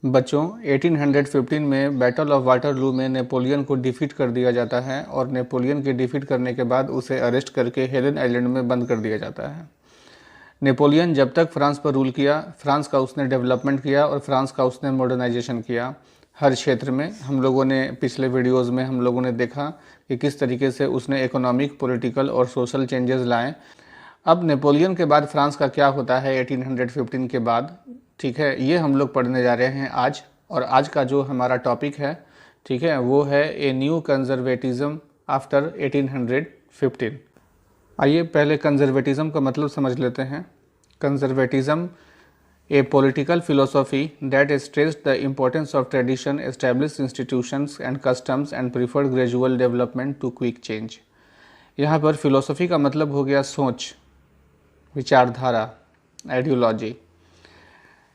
बच्चों 1815 में battle of Waterloo में नेपोलियन को डिफीट कर दिया जाता है और नेपोलियन के डिफीट करने के बाद उसे अरेस्ट करके हेलन आइलैंड में बंद कर दिया जाता है। नेपोलियन जब तक फ्रांस पर रूल किया, फ्रांस का उसने डेवलपमेंट किया और फ्रांस का उसने मॉडर्नाइजेशन किया हर क्षेत्र में। हम लोगों ने पिछले वीडियोस में हम लोगों ने देखा कि किस तरीके से उसने इकोनॉमिक, पॉलिटिकल और सोशल चेंजेस लाए। अब नेपोलियन के बाद फ्रांस का क्या होता है 1815 के बाद, ठीक है, ये हम लोग पढ़ने जा रहे हैं आज। और आज का जो हमारा टॉपिक है, ठीक है, वो है ए न्यू कंजर्वेटिज्म आफ्टर 1815। आइए पहले कंजर्वेटिज्म का मतलब समझ लेते हैं। Conservatism a political philosophy that stressed the importance of tradition, established institutions and customs and preferred gradual development to quick change. यहाँ पर फिलोसॉफी का मतलब हो गया सोच, विचारधारा, ideology.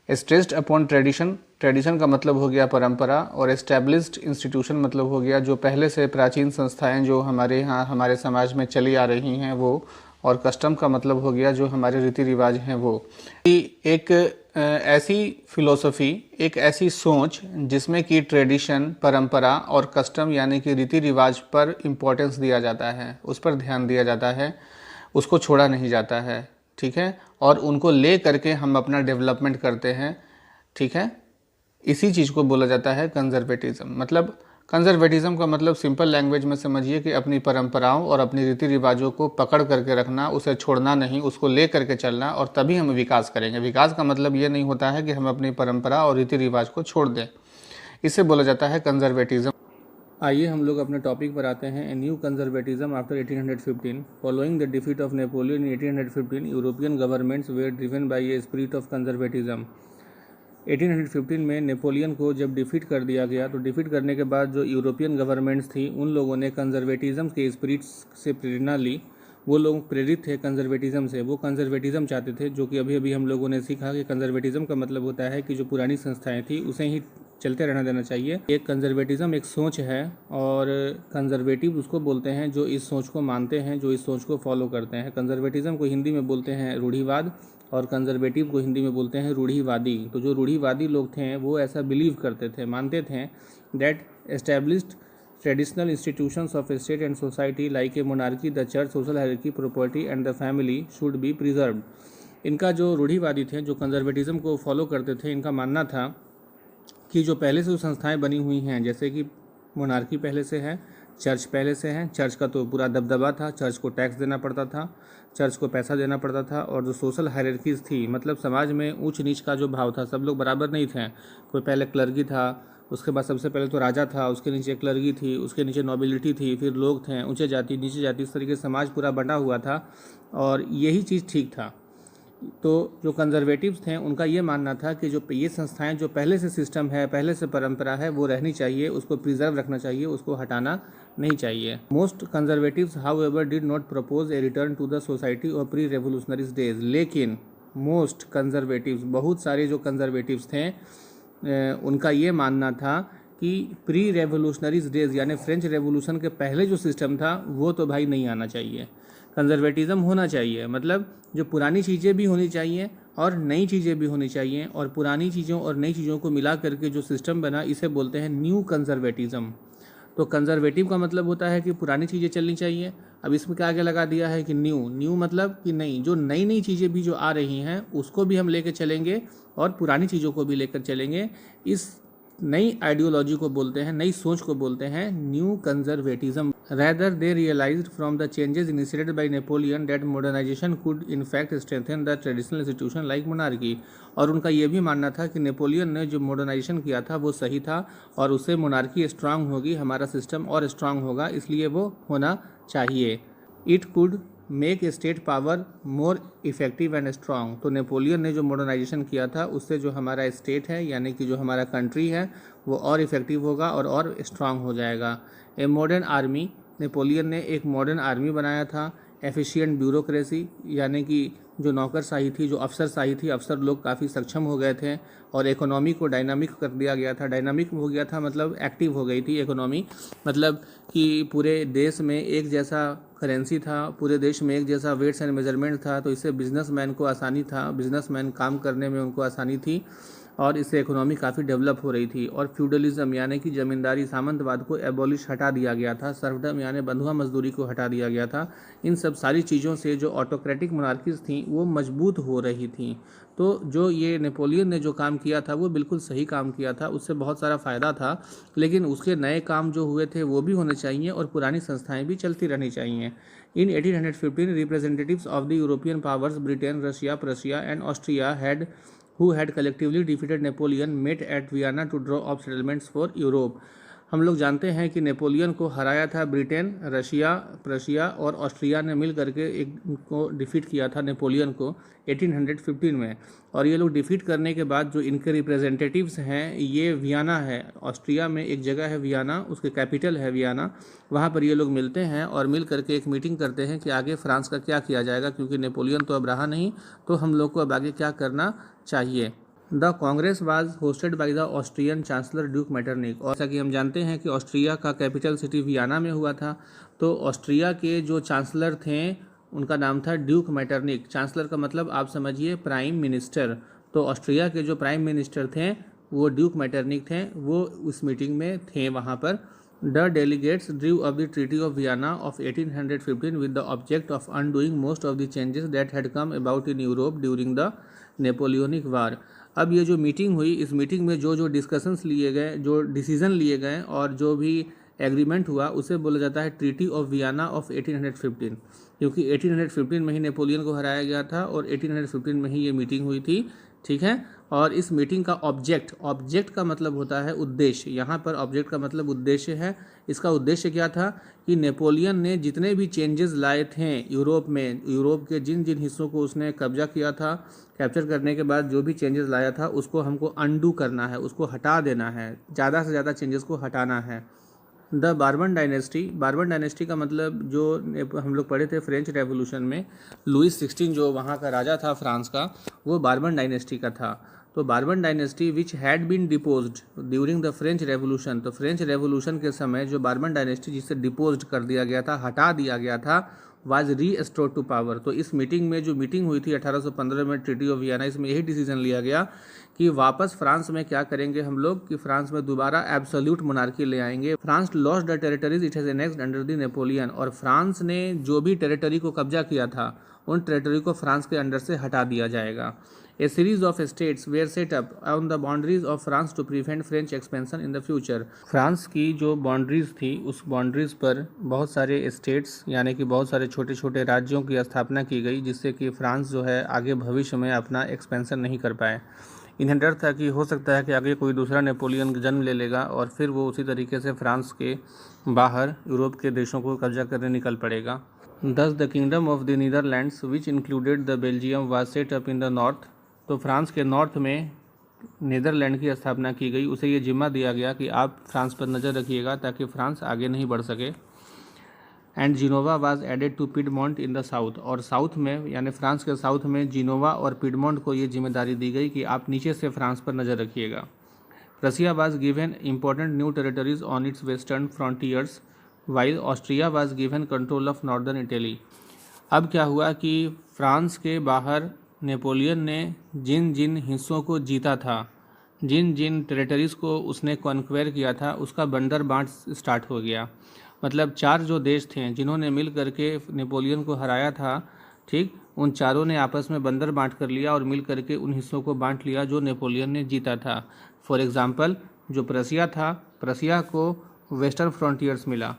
Stressed upon tradition, tradition का मतलब हो गया परंपरा, और एस्टैब्लिश्ड इंस्टीट्यूशन मतलब हो गया जो पहले से प्राचीन संस्थाएं जो हमारे यहाँ हमारे समाज में चली आ रही हैं वो, और कस्टम का मतलब हो गया जो हमारे रीति रिवाज हैं वो। एक ऐसी फिलोसॉफी, एक ऐसी सोच जिसमें कि ट्रेडिशन, परंपरा और कस्टम यानी कि रीति रिवाज पर इम्पोर्टेंस दिया जाता है, उस पर ध्यान दिया जाता है, उसको छोड़ा नहीं जाता है, ठीक है, और उनको ले करके हम अपना डेवलपमेंट करते हैं, ठीक है। इसी चीज़ को बोला जाता है कंजर्वेटिज्म। मतलब कंजर्वेटिज्म का मतलब सिंपल लैंग्वेज में समझिए कि अपनी परंपराओं और अपनी रीति रिवाजों को पकड़ करके रखना, उसे छोड़ना नहीं, उसको ले करके चलना, और तभी हम विकास करेंगे। विकास का मतलब ये नहीं होता है कि हम अपनी परंपरा और रीति रिवाज को छोड़ दें, इसे बोला जाता है कंजर्वेटिज्म। आइए हम लोग अपने टॉपिक पर आते हैं। A new conservatism after 1815। Following the defeat of Napoleon in 1815, European governments were driven by a spirit of conservatism. 1815 में नेपोलियन को जब डिफीट कर दिया गया, तो डिफीट करने के बाद जो यूरोपियन गवर्नमेंट्स थी उन लोगों ने कंजर्वेटिज्म के स्पिरिट से प्रेरणा ली। वो लोग प्रेरित थे कंजर्वेटिज्म से, वो कंजर्वेटिज्म चाहते थे, जो कि अभी अभी हम लोगों ने सीखा कि कंजर्वेटिज्म का मतलब होता है कि जो पुरानी संस्थाएं थी उसे ही चलते रहना देना चाहिए। एक कंजर्वेटिज्म एक सोच है, और कंजर्वेटिव उसको बोलते हैं जो इस सोच को मानते हैं, जो इस सोच को फॉलो करते हैं। कंजर्वेटिज्म को हिंदी में बोलते हैं रूढ़िवाद, और कंजर्वेटिव को हिंदी में बोलते हैं रूढ़िवादी। तो जो रूढ़िवादी लोग थे वो ऐसा बिलीव करते थे, मानते थे that established traditional institutions of state and society like a monarchy, the church, social hierarchy, property and the family should be preserved. इनका जो रूढ़िवादी थे, जो कंजर्वेटिज्म को फॉलो करते थे, इनका मानना था कि जो पहले से जो संस्थाएं बनी हुई हैं, जैसे कि मोनार्की पहले से है, चर्च पहले से है, चर्च का तो पूरा दबदबा था, चर्च को टैक्स देना पड़ता था, चर्च को पैसा देना पड़ता था, और जो सोशल हायरार्कीज थी, मतलब समाज में ऊंच नीच का जो भाव था, सब लोग बराबर नहीं थे। कोई पहले क्लर्गी था, उसके बाद सबसे पहले तो राजा था, उसके नीचे क्लर्गी थी, उसके नीचे नोबिलिटी थी, फिर लोग थे, ऊंचे जाति नीचे जाति, इस तरीके से समाज पूरा बंटा हुआ था, और यही चीज़ ठीक था। तो जो कंजर्वेटिव्स थे उनका ये मानना था कि जो ये संस्थाएं जो पहले से सिस्टम है, पहले से परंपरा है, वो रहनी चाहिए, उसको प्रिजर्व रखना चाहिए, उसको हटाना नहीं चाहिए। Most conservatives however did not propose a return to the society of pre revolutionaries days. लेकिन मोस्ट कंजर्वेटिव्स, बहुत सारे जो कंजर्वेटिव्स थे उनका ये मानना था कि प्री रेवोल्यूशनरीज डेज यानी फ्रेंच रेवोल्यूशन के पहले जो सिस्टम था वो तो भाई नहीं आना चाहिए। कंजर्वेटिज्म होना चाहिए, मतलब जो पुरानी चीज़ें भी होनी चाहिए और नई चीज़ें भी होनी चाहिए, और पुरानी चीज़ों और नई चीज़ों को मिला करके जो सिस्टम बना, इसे बोलते हैं न्यू कंजर्वेटिज्म। तो कंजर्वेटिव का मतलब होता है कि पुरानी चीज़ें चलनी चाहिए। अब इसमें क्या आगे लगा दिया है कि न्यू, न्यू मतलब कि नई, जो नई नई चीज़ें भी जो आ रही हैं उसको भी हम लेकर चलेंगे और पुरानी चीज़ों को भी लेकर चलेंगे। इस नई आइडियोलॉजी को बोलते हैं, नई सोच को बोलते हैं new conservatism. Rather, they realized from the changes initiated by Napoleon that modernization could in fact strengthen the traditional institution like monarchy। और उनका ये भी मानना था कि नेपोलियन ने जो मॉडर्नाइजेशन किया था वो सही था, और उससे मोनार्की स्ट्रांग होगी, हमारा सिस्टम और स्ट्रांग होगा, इसलिए वो होना चाहिए। It could make state power more effective and strong. तो नेपोलियन ने जो मॉडर्नाइजेशन किया था उससे जो हमारा स्टेट है यानी कि जो हमारा कंट्री है वो और इफेक्टिव होगा और स्ट्रांग हो जाएगा। ए मॉडर्न आर्मी, नेपोलियन ने एक मॉडर्न आर्मी बनाया था। एफिशिएंट ब्यूरोक्रेसी यानी कि जो नौकरशाही थी, जो अफसरशाही थी, अफसर लोग काफ़ी सक्षम हो गए थे, और इकोनॉमी को डायनामिक कर दिया गया था। डायनामिक हो गया था मतलब एक्टिव हो गई थी इकोनॉमी, मतलब कि पूरे देश में एक जैसा करेंसी था, पूरे देश में एक जैसा वेट्स एंड मेजरमेंट था, तो इससे बिजनेसमैन को आसानी था, बिजनेसमैन काम करने में उनको आसानी थी। और इससे इकोनॉमी काफ़ी डेवलप हो रही थी। और फ्यूडलिज्म यानी कि ज़मींदारी सामंतवाद को एबॉलिश हटा दिया गया था, सर्वडम यानी बंधुआ मजदूरी को हटा दिया गया था। इन सब सारी चीज़ों से जो ऑटोक्रेटिक मोनार्कीज थी वो मजबूत हो रही थी। तो जो ये नेपोलियन ने जो काम किया था वो बिल्कुल सही काम किया था, उससे बहुत सारा फ़ायदा था, लेकिन उसके नए काम जो हुए थे वो भी होने चाहिए और पुरानी संस्थाएं भी चलती रहनी चाहिए। इन 1815 representatives of the European powers Britain, Russia, Prussia and Austria who had collectively defeated Napoleon met at Vienna to draw up settlements for Europe। हम लोग जानते हैं कि नेपोलियन को हराया था ब्रिटेन, रशिया, प्रशिया और ऑस्ट्रिया ने मिल करके एक को डिफीट किया था नेपोलियन को 1815 में। और ये लोग डिफीट करने के बाद जो इनके रिप्रेजेंटेटिव्स हैं, ये वियना है, ऑस्ट्रिया में एक जगह है वियना, उसके कैपिटल है वियना, वहाँ पर ये लोग मिलते हैं और मिल करके एक मीटिंग करते हैं कि आगे फ्रांस का क्या किया जाएगा, क्योंकि नेपोलियन तो अब रहा नहीं, तो हम लोग को अब आगे क्या करना चाहिए। The Congress was hosted by the Austrian chancellor Duke Metternich. और जैसा कि हम जानते हैं कि ऑस्ट्रिया का कैपिटल सिटी वियना में हुआ था, तो ऑस्ट्रिया के जो चांसलर थे उनका नाम था ड्यूक मेटरनिक। चांसलर का मतलब आप समझिए प्राइम मिनिस्टर। तो ऑस्ट्रिया के जो प्राइम मिनिस्टर थे वो ड्यूक मेटरनिक थे, वो उस मीटिंग में थे वहाँ पर। The delegates drew up the Treaty of Vienna of 1815 with the object of undoing most of the changes that had come about in Europe during the Napoleonic War। अब ये जो मीटिंग हुई, इस मीटिंग में जो जो डिस्कशंस लिए गए, जो डिसीजन लिए गए और जो भी एग्रीमेंट हुआ, उसे बोला जाता है ट्रीटी ऑफ वियना ऑफ 1815, क्योंकि 1815 में ही नेपोलियन को हराया गया था और 1815 में ही ये मीटिंग हुई थी। ठीक है। और इस मीटिंग का ऑब्जेक्ट का मतलब होता है उद्देश्य। यहाँ पर ऑब्जेक्ट का मतलब उद्देश्य है। इसका उद्देश्य क्या था कि नेपोलियन ने जितने भी चेंजेस लाए थे यूरोप में, यूरोप के जिन जिन हिस्सों को उसने कब्जा किया था, कैप्चर करने के बाद जो भी चेंजेस लाया था उसको हमको अंडू करना है, उसको हटा देना है, ज़्यादा से ज़्यादा चेंजेस को हटाना है। द बार्बन डायनेस्टी का मतलब जो हम लोग पढ़े थे फ्रेंच रेवोल्यूशन में, लुइस 16 जो वहाँ का राजा था फ्रांस का, वो बार्बन डायनेस्टी का था। तो Bourbon dynasty which had been deposed during the French revolution, तो फ्रेंच रेवोल्यूशन के समय जो बार्बन डायनेस्टी जिसे डिपोज्ड कर दिया गया था, हटा दिया गया था, वाज रीस्टोर्ड टू पावर। तो इस मीटिंग में जो मीटिंग हुई थी 1815 में ट्रीटी ऑफ वियना, इसमें यही डिसीजन लिया गया कि वापस फ्रांस में क्या करेंगे हम लोग कि फ्रांस में दोबारा एब्सोल्यूट मोनार्की ले आएंगे। France lost the territories it has annexed under the Napoleon. और फ्रांस ने जो भी टेरिटरी को कब्जा किया था उन टेरिटरी को फ्रांस के अंडर से हटा दिया जाएगा। A series of states were set up on the boundaries of France to prevent French expansion in the future. France की जो बाउंड्रीज थी उस बाउंड्रीज पर बहुत सारे स्टेट्स यानी कि बहुत सारे छोटे छोटे राज्यों की स्थापना की गई, जिससे कि फ्रांस जो है आगे भविष्य में अपना एक्सपेंशन नहीं कर पाए। इन्हें डर था कि हो सकता है कि आगे कोई दूसरा नेपोलियन जन्म ले लेगा और फिर वो उसी तरीके से फ्रांस के बाहर यूरोप के देशों को कब्जा करने निकल पड़ेगा। Thus the kingdom of the Netherlands which included the Belgium was set up in the north। तो फ्रांस के नॉर्थ में नीदरलैंड की स्थापना की गई। उसे ये जिम्मा दिया गया कि आप फ्रांस पर नज़र रखिएगा ताकि फ्रांस आगे नहीं बढ़ सके। And Genoa was added to Piedmont in the south. और साउथ में यानी फ्रांस के साउथ में जिनोवा और पिडमोंट को ये जिम्मेदारी दी गई कि आप नीचे से फ्रांस पर नज़र रखिएगा। Russia was given important new territories on its western frontiers while Austria was given control of northern Italy. अब क्या हुआ कि फ्रांस के बाहर नेपोलियन ने जिन जिन हिस्सों को जीता था, जिन जिन टेरिटरीज़ को उसने कॉन्क्वेयर किया था, उसका बंदर बांट स्टार्ट हो गया। मतलब 4 जो देश थे जिन्होंने मिल करके नेपोलियन को हराया था, ठीक, उन चारों ने आपस में बंदर बांट कर लिया और मिल करके उन हिस्सों को बांट लिया जो नेपोलियन ने जीता था। फॉर एग्ज़ाम्पल जो प्रसिया था, प्रसिया को वेस्टर्न फ्रंटियर्स मिला,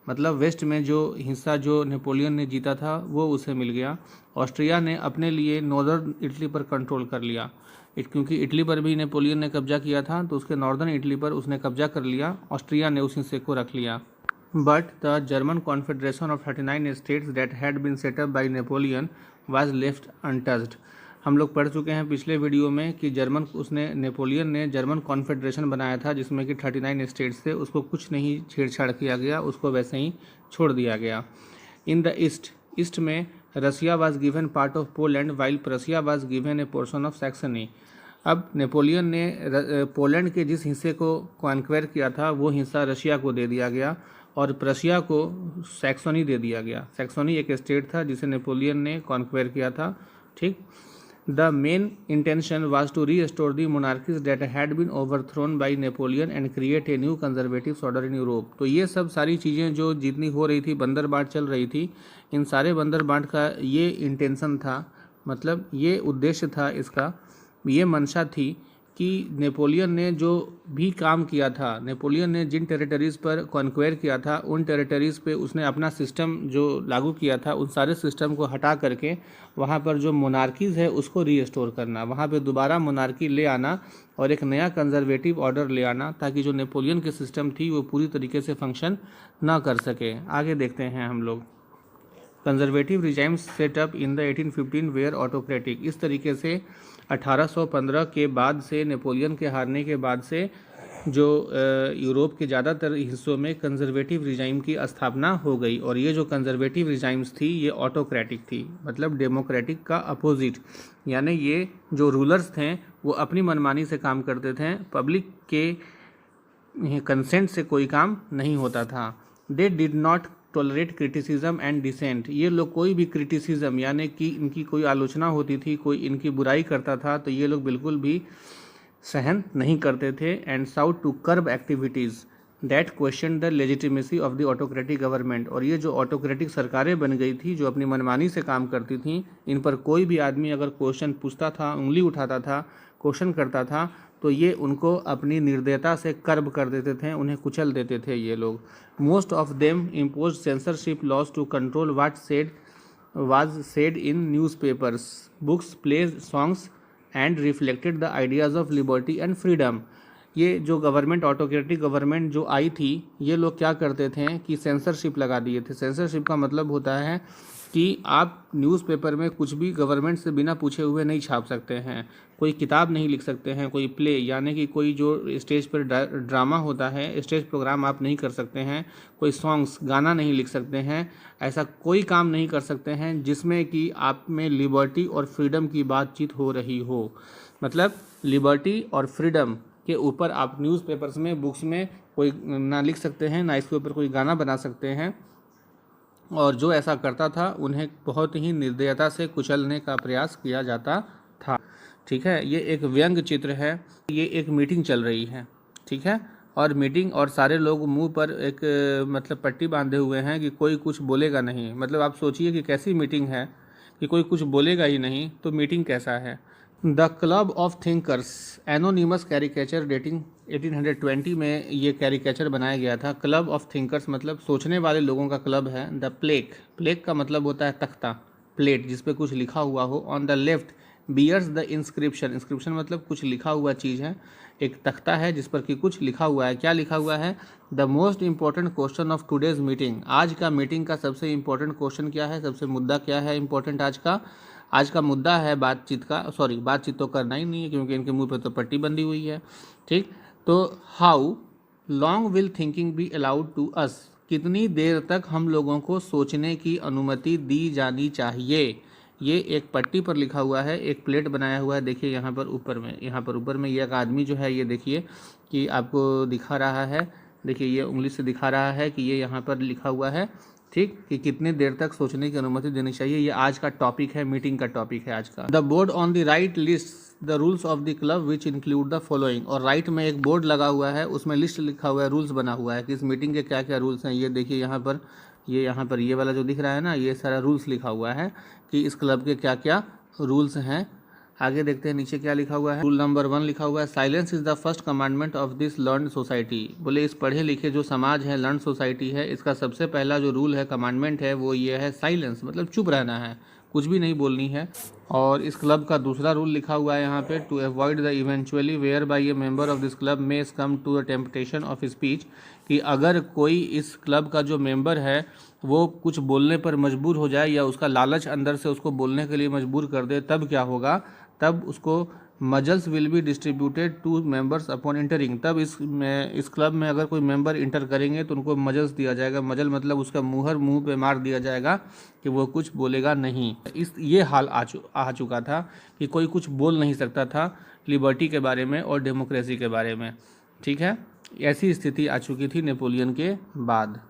मतलब वेस्ट में जो हिस्सा जो नेपोलियन ने जीता था वो उसे मिल गया। ऑस्ट्रिया ने अपने लिए नॉर्दर्न इटली पर कंट्रोल कर लिया, क्योंकि इटली पर भी नेपोलियन ने कब्जा किया था, तो उसके नॉर्दर्न इटली पर उसने कब्जा कर लिया, ऑस्ट्रिया ने उस हिस्से को रख लिया। But the German Confederation of 39 states that had been set up by Napoleon was left untouched. हम लोग पढ़ चुके हैं पिछले वीडियो में कि नेपोलियन ने जर्मन कॉन्फेडरेशन बनाया था जिसमें कि 39 स्टेट्स थे, उसको कुछ नहीं छेड़छाड़ किया गया, उसको वैसे ही छोड़ दिया गया। इन द ईस्ट में Russia was given part of Poland while Prussia was given a portion of Saxony. अब नेपोलियन ने पोलैंड के जिस हिस्से को कॉन्क्वेयर किया था वो हिस्सा रशिया को दे दिया गया और प्रसिया को सैक्सोनी दे दिया गया। सैक्सोनी एक स्टेट था जिसे नेपोलियन ने कॉन्क्वेयर किया था, ठीक। The main intention was to restore the monarchies that had been overthrown by Napoleon and create a new conservative order in Europe। तो ये सब सारी चीज़ें जो जितनी हो रही थी, बंदर बाट चल रही थी, इन सारे बंदर बाट का ये इंटेंशन था, मतलब ये उद्देश्य था, इसका ये मंशा थी कि नेपोलियन ने जो भी काम किया था, नेपोलियन ने जिन टेरिटरीज़ पर कॉन्क्वेयर किया था, उन टेरिटरीज़ पे उसने अपना सिस्टम जो लागू किया था, उन सारे सिस्टम को हटा करके वहाँ पर जो मोनार्कीज़ है उसको रीस्टोर करना, वहाँ पे दोबारा मोनार्की ले आना और एक नया कंजर्वेटिव ऑर्डर ले आना, ताकि जो नेपोलियन की सिस्टम थी वो पूरी तरीके से फंक्शन ना कर सके। आगे देखते हैं हम लोग। Conservative regimes set up in the 1815 were autocratic. इस तरीके से 1815 के बाद से, नेपोलियन के हारने के बाद से जो यूरोप के ज़्यादातर हिस्सों में कंजर्वेटिव रिजाइम की स्थापना हो गई। और ये जो कंजर्वेटिव रिजाइम्स थी ये ऑटोक्रेटिक थी, मतलब डेमोक्रेटिक का अपोजिट, यानी ये जो रूलर्स थे वो अपनी मनमानी से काम करते थे, पब्लिक के कंसेंट से कोई काम नहीं होता था। They did not tolerate criticism and dissent. ये लोग कोई भी क्रिटिसिज्म, यानी कि इनकी कोई आलोचना होती थी, कोई इनकी बुराई करता था, तो ये लोग बिल्कुल भी सहन नहीं करते थे। And sought to curb activities that question the legitimacy of the autocratic government. और ये जो ऑटोक्रेटिक सरकारें बन गई थी, जो अपनी मनमानी से काम करती थी, इन पर कोई भी आदमी अगर क्वेश्चन पूछता था, उंगली उठाता था, क्वेश्चन करता था, तो ये उनको अपनी निर्दयता से कर्ब कर देते थे, उन्हें कुचल देते थे ये लोग। Most of them impose censorship laws to control what was said in newspapers, books, plays, songs and reflected the ideas of liberty and freedom. ये जो गवर्नमेंट, ऑटोक्रेटिक गवर्नमेंट जो आई थी, ये लोग क्या करते थे कि सेंसरशिप लगा दिए थे। सेंसरशिप का मतलब होता है कि आप न्यूज़पेपर में कुछ भी गवर्नमेंट से बिना पूछे हुए नहीं छाप सकते हैं, कोई किताब नहीं लिख सकते हैं, कोई प्ले यानी कि कोई जो स्टेज पर ड्रामा होता है, स्टेज प्रोग्राम आप नहीं कर सकते हैं, कोई सॉन्ग्स, गाना नहीं लिख सकते हैं, ऐसा कोई काम नहीं कर सकते हैं जिसमें कि आप में लिबर्टी और फ्रीडम की बातचीत हो रही हो। मतलब लिबर्टी और फ्रीडम के ऊपर आप न्यूज़पेपर्स में, बुक्स में कोई ना लिख सकते हैं, ना इसके ऊपर कोई गाना बना सकते हैं। और जो ऐसा करता था उन्हें बहुत ही निर्दयता से कुचलने का प्रयास किया जाता था। ठीक है, ये एक व्यंग्य चित्र है। ये एक मीटिंग चल रही है, ठीक है, और मीटिंग, और सारे लोग मुंह पर एक मतलब पट्टी बांधे हुए हैं कि कोई कुछ बोलेगा नहीं। मतलब आप सोचिए कि कैसी मीटिंग है कि कोई कुछ बोलेगा ही नहीं, तो मीटिंग कैसा है। The club of thinkers, anonymous caricature dating 1820 में ये कैरिकेचर बनाया गया था। क्लब ऑफ थिंकर्स मतलब सोचने वाले लोगों का क्लब है। द प्लेक, प्लेक का मतलब होता है तख्ता, प्लेट जिस पे कुछ लिखा हुआ हो। On the left bears the inscription, inscription मतलब कुछ लिखा हुआ चीज़ है, एक तख्ता है जिस पर कि कुछ लिखा हुआ है। क्या लिखा हुआ है? The most important question of today's meeting, आज का मीटिंग का सबसे इंपॉर्टेंट क्वेश्चन क्या है, सबसे मुद्दा क्या है इंपॉर्टेंट आज का मुद्दा है बातचीत का। सॉरी, बातचीत तो करना ही नहीं है क्योंकि इनके मुंह पे तो पट्टी बंधी हुई है। ठीक, तो how long will thinking be allowed to us, कितनी देर तक हम लोगों को सोचने की अनुमति दी जानी चाहिए। ये एक पट्टी पर लिखा हुआ है, एक प्लेट बनाया हुआ है, देखिए यहाँ पर ऊपर में, यहाँ पर ऊपर में ये एक आदमी जो है, ये देखिए कि आपको दिखा रहा है, देखिए ये उंगली से दिखा रहा है कि ये यहाँ पर लिखा हुआ है, ठीक, कि कितने देर तक सोचने की अनुमति देनी चाहिए। ये आज का टॉपिक है, मीटिंग का टॉपिक है आज का। The board on the right list the rules of the club which include the following, और राइट में एक बोर्ड लगा हुआ है, उसमें लिस्ट लिखा हुआ है, रूल्स बना हुआ है कि इस मीटिंग के क्या क्या रूल्स हैं। ये देखिए यहाँ पर ये वाला जो दिख रहा है ना, ये सारा रूल्स लिखा हुआ है कि इस क्लब के क्या क्या रूल्स हैं। आगे देखते हैं नीचे क्या लिखा हुआ है। रूल नंबर 1 लिखा हुआ है, silence is the first commandment of this learn society. बोले इस पढ़े लिखे जो समाज है, लर्न सोसाइटी है, इसका सबसे पहला जो रूल है, कमांडमेंट है, वो ये है साइलेंस, मतलब चुप रहना है, कुछ भी नहीं बोलनी है। और इस क्लब का दूसरा रूल लिखा हुआ है यहाँ पे, to avoid the eventually whereby a member of this club may come to the temptation of speech, कि अगर कोई इस क्लब का जो मेंबर है वो कुछ बोलने पर मजबूर हो जाए या उसका लालच अंदर से उसको बोलने के लिए मजबूर कर दे, तब क्या होगा, तब उसको muzzles will be distributed to members upon entering. तब इस क्लब में अगर कोई मेंबर इंटर करेंगे तो उनको मजल्स दिया जाएगा। मजल मतलब उसका मुहर मुंह पे मार दिया जाएगा कि वो कुछ बोलेगा नहीं। ये हाल आ चुका था कि कोई कुछ बोल नहीं सकता था लिबर्टी के बारे में और डेमोक्रेसी के बारे में। ठीक है, ऐसी स्थिति आ चुकी थी नेपोलियन के बाद।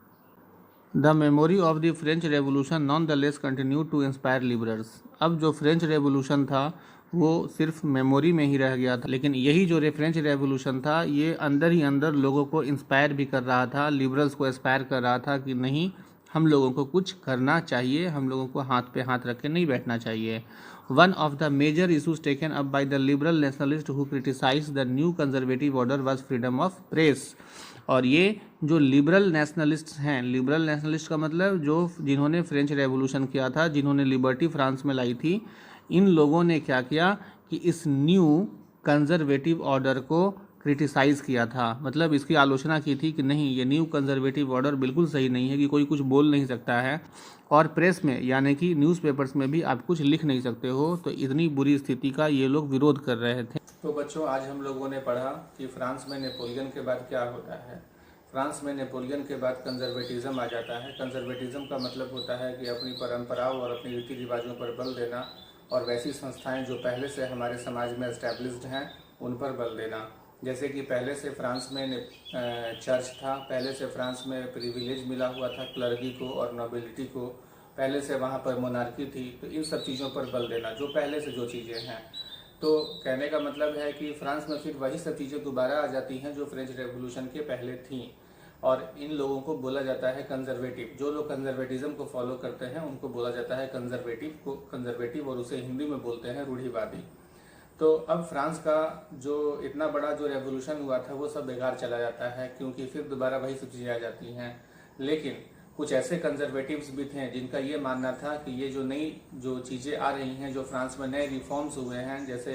The memory of the French Revolution nonetheless continue to inspire liberals. अब जो फ्रेंच रेवोल्यूशन था वो सिर्फ मेमोरी में ही रह गया था। लेकिन यही जो फ्रेंच रेवोल्यूशन था, ये अंदर ही अंदर लोगों को इंस्पायर भी कर रहा था, लिबरल्स को इंस्पायर कर रहा था कि नहीं, हम लोगों को कुछ करना चाहिए, हम लोगों को हाथ पे हाथ रख के नहीं बैठना चाहिए। One of the major issues taken up by the liberal nationalist who criticise the new conservative order was freedom of press. और ये जो लिबरल नेशनलिस्ट हैं, लिबरल नेशनलिस्ट का मतलब जो जिन्होंने फ्रेंच रेवोल्यूशन किया था, जिन्होंने लिबर्टी फ्रांस में लाई थी, इन लोगों ने क्या किया कि इस न्यू कंजर्वेटिव ऑर्डर को क्रिटिसाइज़ किया था, मतलब इसकी आलोचना की थी कि नहीं, ये न्यू कंजर्वेटिव ऑर्डर बिल्कुल सही नहीं है, कि कोई कुछ बोल नहीं सकता है और प्रेस में यानी कि न्यूज़पेपर्स में भी आप कुछ लिख नहीं सकते हो। तो इतनी बुरी स्थिति का ये लोग विरोध कर रहे थे। तो बच्चों, आज हम लोगों ने पढ़ा कि फ्रांस में नेपोलियन के बाद क्या होता है। फ्रांस में नेपोलियन के बाद कंजर्वेटिज्म आ जाता है। कंजर्वेटिज्म का मतलब होता है कि अपनी परंपराओं और अपनी रीति रिवाजों पर बल देना और वैसी संस्थाएं जो पहले से हमारे समाज में एस्टैब्लिश्ड हैं उन पर बल देना। जैसे कि पहले से फ्रांस में चर्च था, पहले से फ्रांस में प्रिविलेज मिला हुआ था क्लर्गी को और नोबिलिटी को, पहले से वहाँ पर मोनार्की थी। तो इन सब चीज़ों पर बल देना, जो पहले से जो चीज़ें हैं। तो कहने का मतलब है कि फ्रांस में फिर वही सब चीज़ें दोबारा आ जाती हैं जो फ्रेंच रेवोल्यूशन के पहले थीं, और इन लोगों को बोला जाता है कंजर्वेटिव। जो लोग कंजर्वेटिज्म को फॉलो करते हैं उनको बोला जाता है कंजर्वेटिव, और उसे हिंदी में बोलते हैं रूढ़िवादी। तो अब फ्रांस का जो इतना बड़ा जो रेवोल्यूशन हुआ था वो सब बेकार चला जाता है, क्योंकि फिर दोबारा वही सब चीज़ें आ जाती हैं। लेकिन कुछ ऐसे कंजर्वेटिव्स भी थे जिनका ये मानना था कि ये जो नई जो चीज़ें आ रही हैं, जो फ्रांस में नए रिफॉर्म्स हुए हैं, जैसे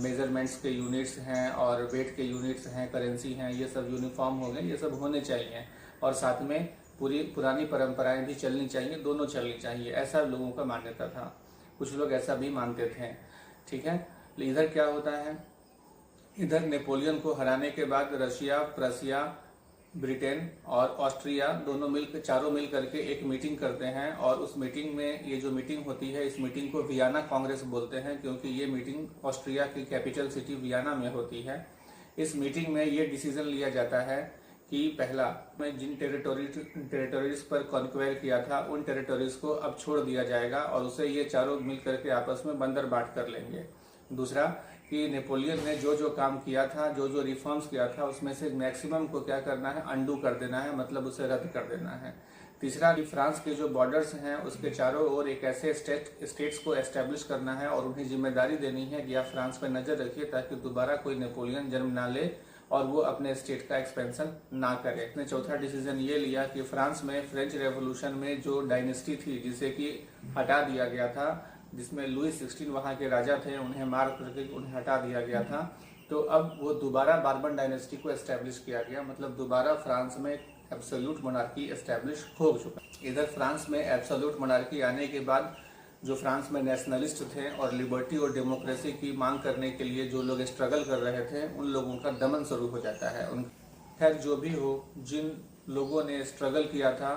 मेजरमेंट्स के यूनिट्स हैं और वेट के यूनिट्स हैं, करेंसी हैं, ये सब यूनिफॉर्म हो गए, ये सब होने चाहिए, और साथ में पुरानी परंपराएं भी चलनी चाहिए, दोनों चलनी चाहिए, ऐसा लोगों का मान्यता था। कुछ लोग ऐसा भी मानते थे, ठीक है। इधर क्या होता है, इधर नेपोलियन को हराने के बाद रशिया, प्रसिया, ब्रिटेन और ऑस्ट्रिया चारों मिल करके एक मीटिंग करते हैं, और उस मीटिंग में, ये जो मीटिंग होती है, इस मीटिंग को वियना कांग्रेस बोलते हैं, क्योंकि ये मीटिंग ऑस्ट्रिया की कैपिटल सिटी वियना में होती है। इस मीटिंग में ये डिसीजन लिया जाता है कि पहला, में जिन टेरिटोरीज पर कॉन्क्वेयर किया था उन टेरिटोरीज को अब छोड़ दिया जाएगा और उसे ये चारों मिल करके आपस में बंदर बांट कर लेंगे। दूसरा कि नेपोलियन ने जो जो काम किया था, जो जो रिफॉर्म्स किया था, उसमें से मैक्सिमम को क्या करना है, अंडू कर देना है, मतलब उसे रद्द कर देना है। तीसरा कि फ्रांस के जो बॉर्डर्स हैं उसके चारों ओर एक ऐसे स्टेट्स को एस्टेब्लिश करना है और उन्हें जिम्मेदारी देनी है कि आप फ्रांस पर नजर रखिए ताकि दोबारा कोई नेपोलियन जन्म ना ले और वो अपने स्टेट का एक्सपेंशन ना करे। इसने चौथा डिसीजन ये लिया कि फ्रांस में फ्रेंच रेवोल्यूशन में जो डायनेस्टी थी जिसे कि हटा दिया गया था, जिसमें लुई 16 वहाँ के राजा थे, उन्हें मार करके उन्हें हटा दिया गया था, तो अब वो दोबारा बार्बन डायनेस्टी को एस्टेब्लिश किया गया, मतलब दोबारा फ्रांस में एब्सोल्यूट मोनार्की एस्टेब्लिश हो चुका। इधर फ्रांस में एब्सोल्यूट मोनार्की आने के बाद जो फ्रांस में नेशनलिस्ट थे और लिबर्टी और डेमोक्रेसी की मांग करने के लिए जो लोग स्ट्रगल कर रहे थे, उन लोगों का दमन शुरू हो जाता है। खैर जो भी हो, जिन लोगों ने स्ट्रगल किया था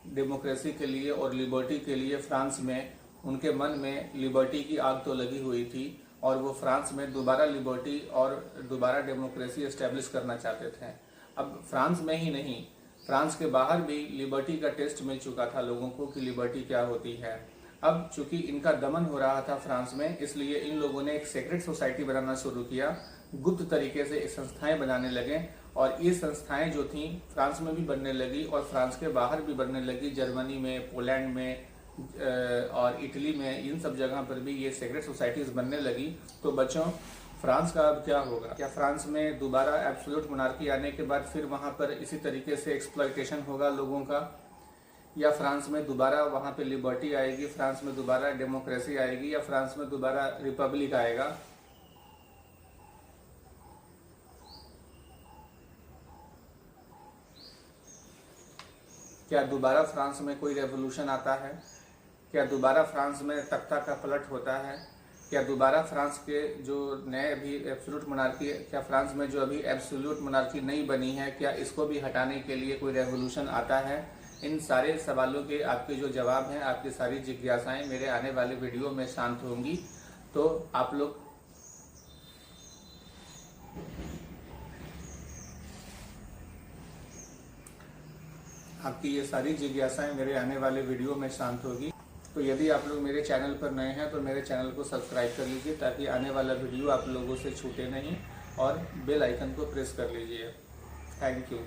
डेमोक्रेसी के लिए और लिबर्टी के लिए फ्रांस में, उनके मन में लिबर्टी की आग तो लगी हुई थी और वो फ्रांस में दोबारा लिबर्टी और दोबारा डेमोक्रेसी एस्टेब्लिश करना चाहते थे। अब फ्रांस में ही नहीं, फ्रांस के बाहर भी लिबर्टी का टेस्ट मिल चुका था लोगों को कि लिबर्टी क्या होती है। अब चूंकि इनका दमन हो रहा था फ्रांस में, इसलिए इन लोगों ने एक सेक्रेट सोसाइटी बनाना शुरू किया, गुप्त तरीके से संस्थाएं बनाने लगे, और ये संस्थाएं जो थी फ्रांस में भी बनने लगी और फ्रांस के बाहर भी बनने लगी, जर्मनी में, पोलैंड में और इटली में, इन सब जगह पर भी ये सेक्रेट सोसाइटीज बनने लगी। तो बच्चों, फ्रांस का अब क्या होगा? क्या फ्रांस में दोबारा एब्सोल्यूट मोनार्की आने के बाद फिर वहां पर इसी तरीके से एक्सप्लॉयटेशन होगा लोगों का, या फ्रांस में दोबारा वहां पे लिबर्टी आएगी, फ्रांस में दोबारा डेमोक्रेसी आएगी, या फ्रांस में दोबारा रिपब्लिक आएगा? क्या दोबारा फ्रांस में कोई रेवोल्यूशन आता है? क्या दोबारा फ्रांस में तख्ता का पलट होता है? क्या दोबारा फ्रांस के जो नए अभी एब्सोल्यूट मोनार्की, क्या फ्रांस में जो अभी एब्सोल्यूट मोनार्की नहीं बनी है, क्या इसको भी हटाने के लिए कोई रेवोल्यूशन आता है? इन सारे सवालों के आपके जो जवाब हैं, आपकी सारी जिज्ञासाएं मेरे आने वाले वीडियो में शांत होंगी। तो आप लोग आपकी ये सारी जिज्ञासाएं मेरे आने वाले वीडियो में शांत होगी। तो यदि आप लोग मेरे चैनल पर नए हैं तो मेरे चैनल को सब्सक्राइब कर लीजिए ताकि आने वाला वीडियो आप लोगों से छूटे नहीं, और बेल आइकन को प्रेस कर लीजिए। Thank you.